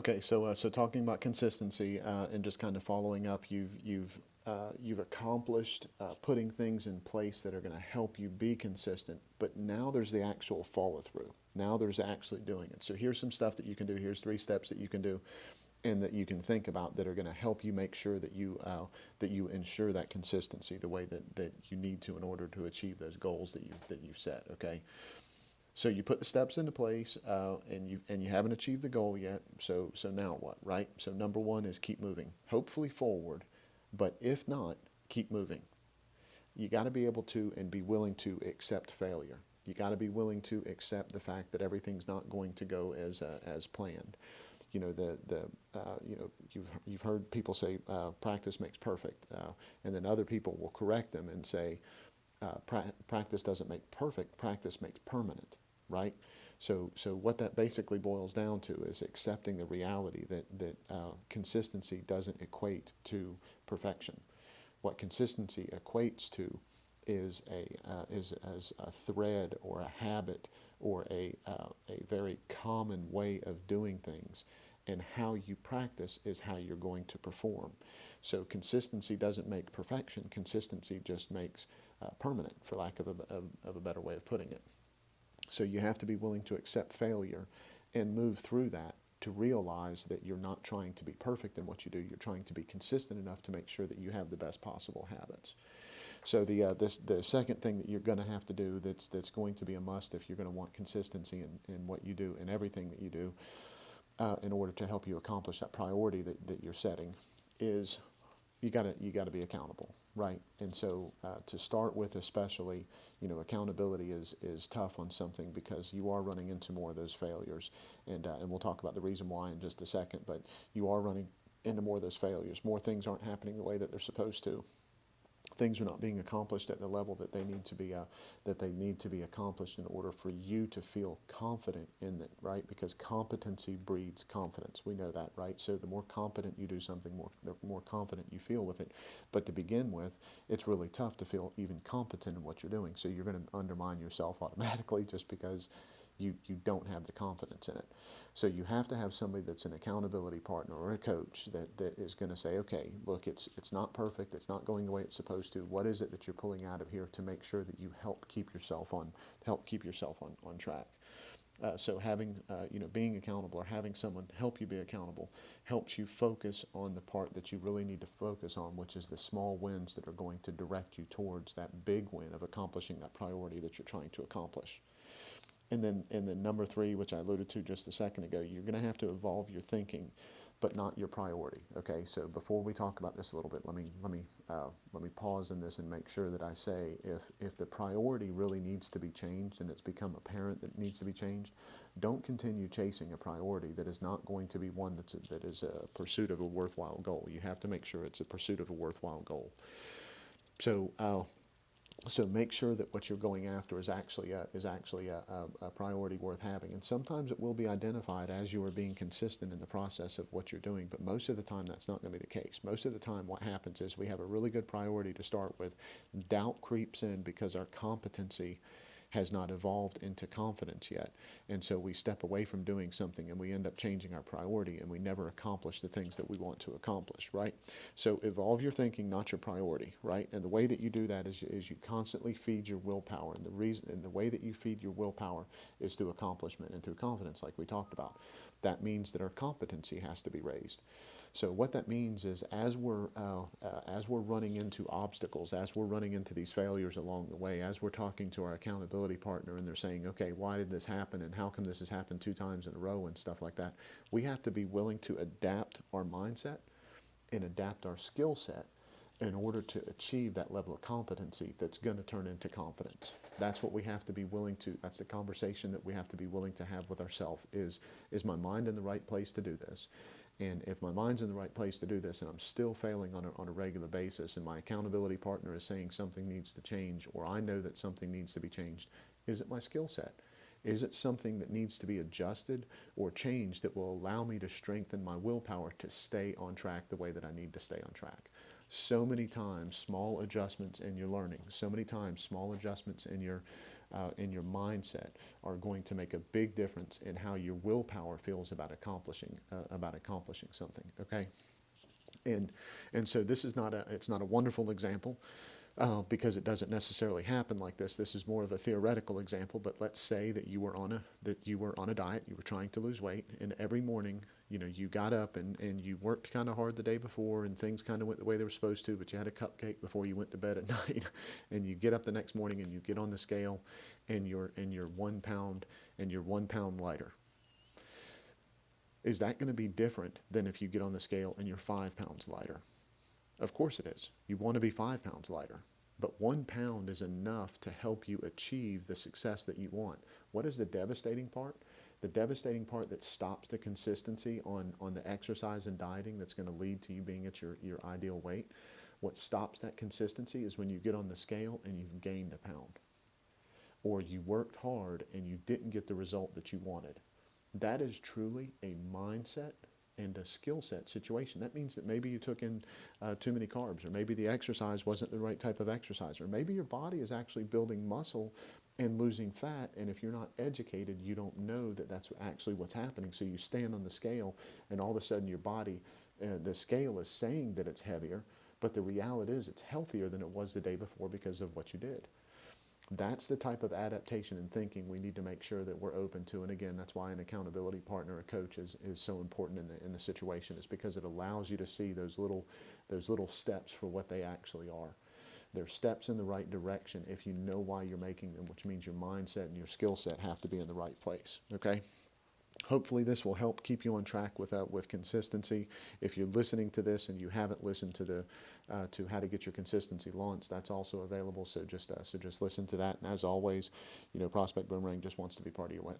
Okay, so talking about consistency and just kind of following up, you've accomplished putting things in place that are going to help you be consistent. But now there's the actual follow through. Now there's actually doing it. So here's some stuff that you can do. Here's 3 steps that you can do, and that you can think about that are going to help you make sure that you ensure that consistency the way that you need to in order to achieve those goals that you've set. Okay. So you put the steps into place, and you haven't achieved the goal yet. So now what, right? So number one is keep moving, hopefully forward, but if not, keep moving. You got to be able to and be willing to accept failure. You got to be willing to accept the fact that everything's not going to go as planned. You know you've heard people say practice makes perfect, and then other people will correct them and say practice doesn't make perfect, practice makes permanent, right? So what that basically boils down to is accepting the reality that consistency doesn't equate to perfection. What consistency equates to is as a thread or a habit or a very common way of doing things, and how you practice is how you're going to perform. So consistency doesn't make perfection. Consistency just makes permanent, for lack of a better way of putting it. So you have to be willing to accept failure and move through that to realize that you're not trying to be perfect in what you do. You're trying to be consistent enough to make sure that you have the best possible habits. So the second thing that you're going to have to do that's going to be a must if you're going to want consistency in what you do and everything that you do in order to help you accomplish that priority that you're setting is you gotta be accountable, right? And so to start with, especially, accountability is tough on something because you are running into more of those failures, and we'll talk about the reason why in just a second. But you are running into more of those failures. More things aren't happening the way that they're supposed to. Things are not being accomplished at the level that they need to be accomplished in order for you to feel confident in it, right? Because competency breeds confidence. We know that, right? So the more competent you do something, the more confident you feel with it. But to begin with, it's really tough to feel even competent in what you're doing. So you're going to undermine yourself automatically just because you don't have the confidence in it. So you have to have somebody that's an accountability partner or a coach that is going to say, okay, look, it's not perfect, it's not going the way it's supposed to. What is it that you're pulling out of here to make sure that you help keep yourself on track? So having, being accountable or having someone help you be accountable helps you focus on the part that you really need to focus on, which is the small wins that are going to direct you towards that big win of accomplishing that priority that you're trying to accomplish. And then number three, which I alluded to just a second ago, you're going to have to evolve your thinking, but not your priority. Okay, so before we talk about this a little bit, let me pause in this and make sure that I say if the priority really needs to be changed and it's become apparent that it needs to be changed, don't continue chasing a priority that is not going to be one that is a pursuit of a worthwhile goal. You have to make sure it's a pursuit of a worthwhile goal. So so make sure that what you're going after is actually a priority worth having. And sometimes it will be identified as you are being consistent in the process of what you're doing, but most of the time that's not going to be the case. Most of the time what happens is we have a really good priority to start with. Doubt creeps in because our competency has not evolved into confidence yet. And so we step away from doing something and we end up changing our priority and we never accomplish the things that we want to accomplish, right? So evolve your thinking, not your priority, right? And the way that you do that is you constantly feed your willpower. And the way that you feed your willpower is through accomplishment and through confidence, like we talked about. That means that our competency has to be raised. So what that means is as we're running into obstacles, as we're running into these failures along the way, as we're talking to our accountability partner and they're saying, okay, why did this happen and how come this has happened 2 times in a row and stuff like that, we have to be willing to adapt our mindset and adapt our skill set in order to achieve that level of competency that's going to turn into confidence. That's what we have to be willing to, that's the conversation that we have to be willing to have with ourselves is my mind in the right place to do this? And if my mind's in the right place to do this and I'm still failing on a regular basis and my accountability partner is saying something needs to change or I know that something needs to be changed, is it my skill set? Is it something that needs to be adjusted or changed that will allow me to strengthen my willpower to stay on track the way that I need to stay on track? So many times, small adjustments in your learning, so many times, small adjustments in your and your mindset are going to make a big difference in how your willpower feels about accomplishing something. Okay, and so this is not it's not a wonderful example, because it doesn't necessarily happen like this. This is more of a theoretical example. But let's say that you were on a diet, you were trying to lose weight, and every morning, you got up and you worked kind of hard the day before, and things kind of went the way they were supposed to. But you had a cupcake before you went to bed at night, and you get up the next morning and you get on the scale, and you're 1 pound and you're 1 pound lighter. Is that going to be different than if you get on the scale and you're 5 pounds lighter? Of course it is. You want to be 5 pounds lighter. But 1 pound is enough to help you achieve the success that you want. What is the devastating part? The devastating part that stops the consistency on the exercise and dieting that's going to lead to you being at your ideal weight. What stops that consistency is when you get on the scale and you've gained a pound. Or you worked hard and you didn't get the result that you wanted. That is truly a mindset and a skill set situation. That means that maybe you took in too many carbs, or maybe the exercise wasn't the right type of exercise, or maybe your body is actually building muscle and losing fat, and if you're not educated, you don't know that that's actually what's happening. So you stand on the scale, and all of a sudden your body, the scale is saying that it's heavier, but the reality is it's healthier than it was the day before because of what you did. That's the type of adaptation and thinking we need to make sure that we're open to. And again, that's why an accountability partner, a coach, is so important in the situation, is because it allows you to see those little steps for what they actually are. They're steps in the right direction if you know why you're making them, which means your mindset and your skill set have to be in the right place. Okay? Hopefully this will help keep you on track with consistency. If you're listening to this and you haven't listened to to how to get your consistency launched, that's also available. So just listen to that. And as always, Prospect Boomerang just wants to be part of your win.